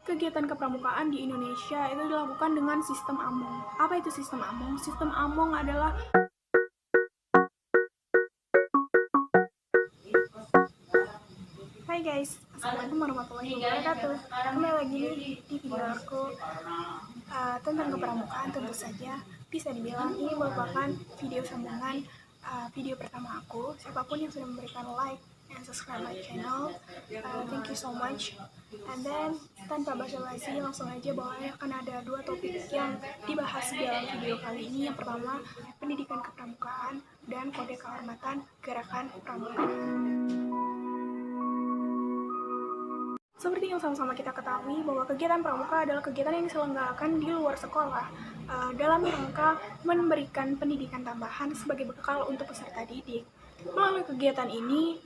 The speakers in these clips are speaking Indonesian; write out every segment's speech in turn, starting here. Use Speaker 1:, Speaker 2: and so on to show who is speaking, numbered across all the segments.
Speaker 1: Kegiatan kepramukaan di Indonesia itu dilakukan dengan sistem Among. Apa itu sistem Among? Sistem Among adalah Hai guys, Assalamualaikum warahmatullahi wabarakatuh. Kembali lagi nih di video aku tentang kepramukaan. Tentu saja bisa dibilang ini merupakan video sambungan video pertama aku. Siapapun yang sudah memberikan like and subscribe my channel, thank you so much. And then tanpa basa-basi langsung aja bahwa akan ada dua topik yang dibahas dalam video kali ini. Yang pertama, pendidikan kepramukaan dan kode kehormatan gerakan pramuka. Seperti yang sama-sama kita ketahui bahwa kegiatan pramuka adalah kegiatan yang diselenggarakan di luar sekolah dalam rangka memberikan pendidikan tambahan sebagai bekal untuk peserta didik. Melalui kegiatan ini,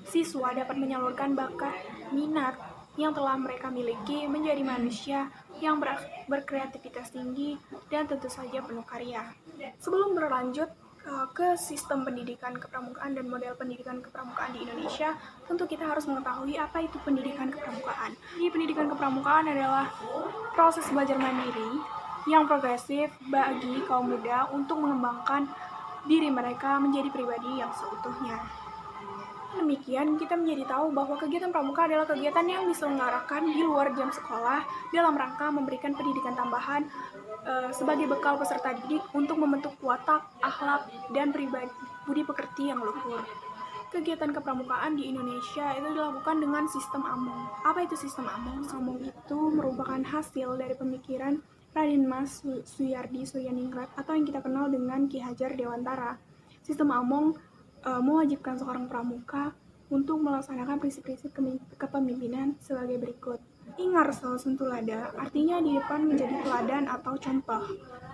Speaker 1: siswa dapat menyalurkan bakat, minat yang telah mereka miliki menjadi manusia yang berkreativitas tinggi dan tentu saja penuh karya. Sebelum berlanjut ke sistem pendidikan kepramukaan dan model pendidikan kepramukaan di Indonesia, tentu kita harus mengetahui apa itu pendidikan kepramukaan. Jadi pendidikan kepramukaan adalah proses belajar mandiri yang progresif bagi kaum muda untuk mengembangkan diri mereka menjadi pribadi yang seutuhnya. Demikian, kita menjadi tahu bahwa kegiatan pramuka adalah kegiatan yang diselenggarakan di luar jam sekolah dalam rangka memberikan pendidikan tambahan sebagai bekal peserta didik untuk membentuk watak, akhlak, dan budi pekerti yang luhur. Kegiatan kepramukaan di Indonesia itu dilakukan dengan sistem Among. Apa itu sistem Among? Among itu merupakan hasil dari pemikiran Raden Mas Suyardi Suryaningrat atau yang kita kenal dengan Ki Hajar Dewantara. Sistem Among mewajibkan seorang pramuka untuk melaksanakan prinsip-prinsip kepemimpinan sebagai berikut. Ing ngarsa suntulada, artinya di depan menjadi teladan atau contoh.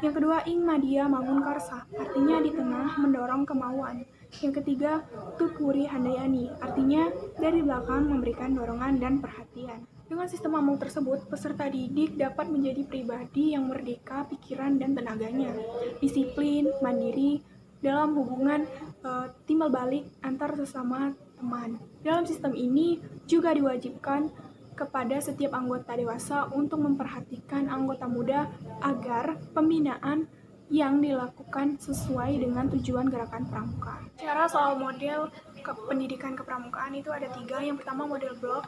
Speaker 1: Yang kedua, ing madia mangun karsa, artinya di tengah mendorong kemauan. Yang ketiga, tutwuri handayani, artinya dari belakang memberikan dorongan dan perhatian. Dengan sistem Among tersebut, peserta didik dapat menjadi pribadi yang merdeka pikiran dan tenaganya, disiplin, mandiri, dalam hubungan timbal balik antar sesama teman. Dalam sistem ini juga diwajibkan kepada setiap anggota dewasa untuk memperhatikan anggota muda agar pembinaan yang dilakukan sesuai dengan tujuan gerakan pramuka. Cara soal model pendidikan kepramukaan itu ada 3. Yang pertama model blok,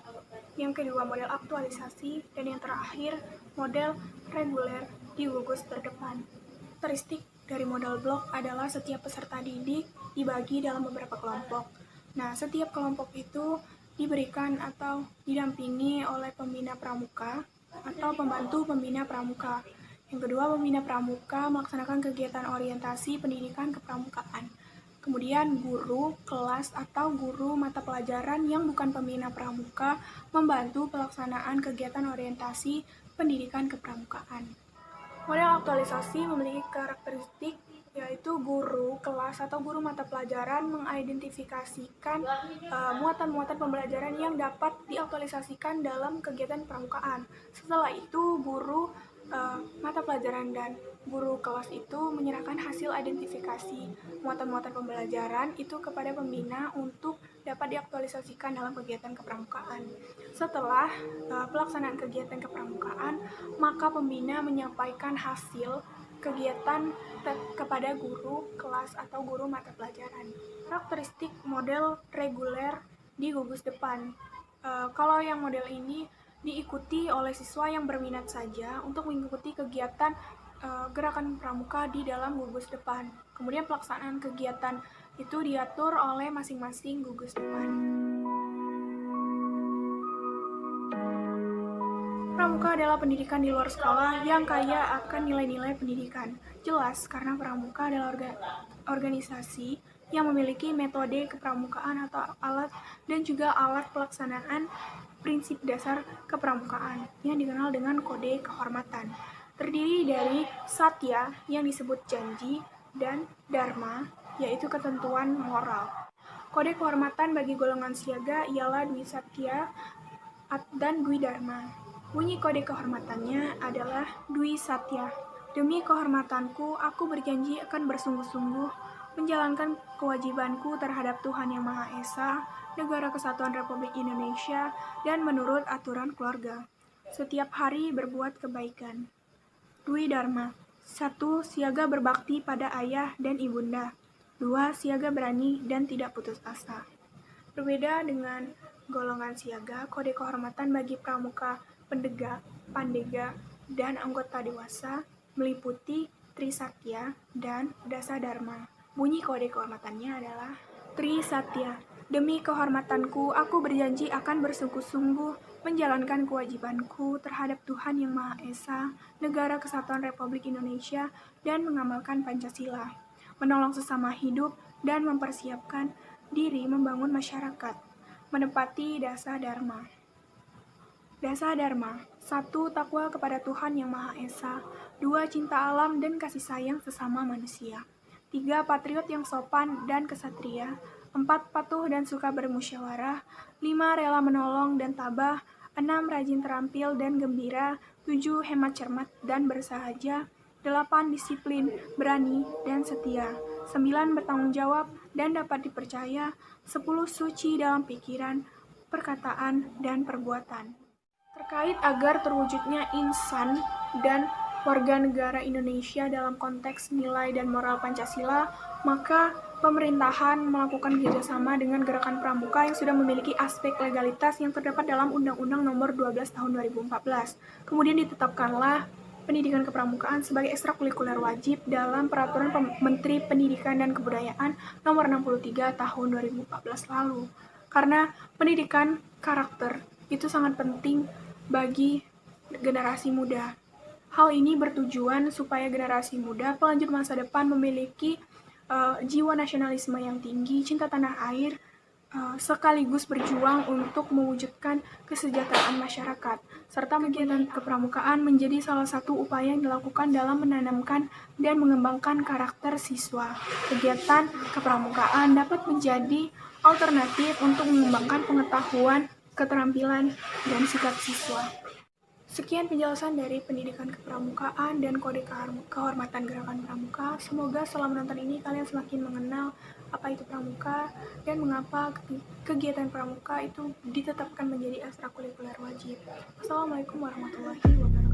Speaker 1: yang kedua model aktualisasi, dan yang terakhir model reguler di gugus terdepan. Karakteristik dari model blok adalah setiap peserta didik dibagi dalam beberapa kelompok. Nah, setiap kelompok itu diberikan atau didampingi oleh pembina pramuka atau pembantu pembina pramuka. Yang kedua, pembina pramuka melaksanakan kegiatan orientasi pendidikan kepramukaan. Kemudian guru, kelas, atau guru mata pelajaran yang bukan pembina pramuka membantu pelaksanaan kegiatan orientasi pendidikan kepramukaan. Model aktualisasi memiliki karakteristik yaitu guru, kelas, atau guru mata pelajaran mengidentifikasikan muatan-muatan pembelajaran yang dapat diaktualisasikan dalam kegiatan pramukaan. Setelah itu, guru mata pelajaran dan guru kelas itu menyerahkan hasil identifikasi muatan-muatan pembelajaran itu kepada pembina untuk dapat diaktualisasikan dalam kegiatan kepramukaan. Setelah pelaksanaan kegiatan kepramukaan, maka pembina menyampaikan hasil kegiatan kepada guru kelas atau guru mata pelajaran. Karakteristik model reguler di gugus depan. Kalau yang model ini diikuti oleh siswa yang berminat saja untuk mengikuti kegiatan gerakan pramuka di dalam gugus depan. Kemudian pelaksanaan kegiatan itu diatur oleh masing-masing gugus depan. Pramuka adalah pendidikan di luar sekolah yang kaya akan nilai-nilai pendidikan. Jelas karena pramuka adalah organisasi yang memiliki metode kepramukaan atau alat dan juga alat pelaksanaan prinsip dasar kepramukaan yang dikenal dengan kode kehormatan. Terdiri dari satya yang disebut janji dan dharma yaitu ketentuan moral. Kode kehormatan bagi golongan siaga ialah dwi satya dan dwi dharma. Bunyi kode kehormatannya adalah dwi satya. Demi kehormatanku, aku berjanji akan bersungguh-sungguh menjalankan kewajibanku terhadap Tuhan Yang Maha Esa, Negara Kesatuan Republik Indonesia, dan menurut aturan keluarga. Setiap hari berbuat kebaikan. Dwi Dharma. 1. Siaga berbakti pada ayah dan ibunda. 2. Siaga berani dan tidak putus asa. Berbeda dengan golongan siaga, kode kehormatan bagi pramuka, pandega, dan anggota dewasa meliputi Trisatya dan Dasa Dharma. Bunyi kode kehormatannya adalah Trisatya. Demi kehormatanku, aku berjanji akan bersungguh-sungguh menjalankan kewajibanku terhadap Tuhan Yang Maha Esa, Negara Kesatuan Republik Indonesia, dan mengamalkan Pancasila, menolong sesama hidup, dan mempersiapkan diri membangun masyarakat, menepati Dasa Dharma. Dasa Dharma. 1. Takwa kepada Tuhan Yang Maha Esa. 2. Cinta alam dan kasih sayang sesama manusia. 3. Patriot yang sopan dan kesatria. 4. Patuh dan suka bermusyawarah. 5. Rela menolong dan tabah. 6. Rajin terampil dan gembira. 7. Hemat cermat dan bersahaja. 8. Disiplin, berani, dan setia. 9. Bertanggung jawab dan dapat dipercaya. 10. Suci dalam pikiran, perkataan, dan perbuatan. Terkait agar terwujudnya insan dan warga negara Indonesia dalam konteks nilai dan moral Pancasila, maka pemerintahan melakukan kerjasama dengan Gerakan Pramuka yang sudah memiliki aspek legalitas yang terdapat dalam Undang-Undang Nomor 12 Tahun 2014. Kemudian ditetapkanlah pendidikan kepramukaan sebagai ekstrakurikuler wajib dalam Peraturan Menteri Pendidikan dan Kebudayaan Nomor 63 Tahun 2014 lalu. Karena pendidikan karakter itu sangat penting bagi generasi muda. Hal ini bertujuan supaya generasi muda pelanjut masa depan memiliki jiwa nasionalisme yang tinggi, cinta tanah air, sekaligus berjuang untuk mewujudkan kesejahteraan masyarakat, serta kegiatan kepramukaan menjadi salah satu upaya yang dilakukan dalam menanamkan dan mengembangkan karakter siswa. Kegiatan kepramukaan dapat menjadi alternatif untuk mengembangkan pengetahuan, keterampilan, dan sikap siswa. Sekian penjelasan dari pendidikan kepramukaan dan kode kehormatan Gerakan Pramuka. Semoga setelah menonton ini kalian semakin mengenal apa itu pramuka dan mengapa kegiatan pramuka itu ditetapkan menjadi ekstrakurikuler wajib. Wassalamualaikum warahmatullahi wabarakatuh.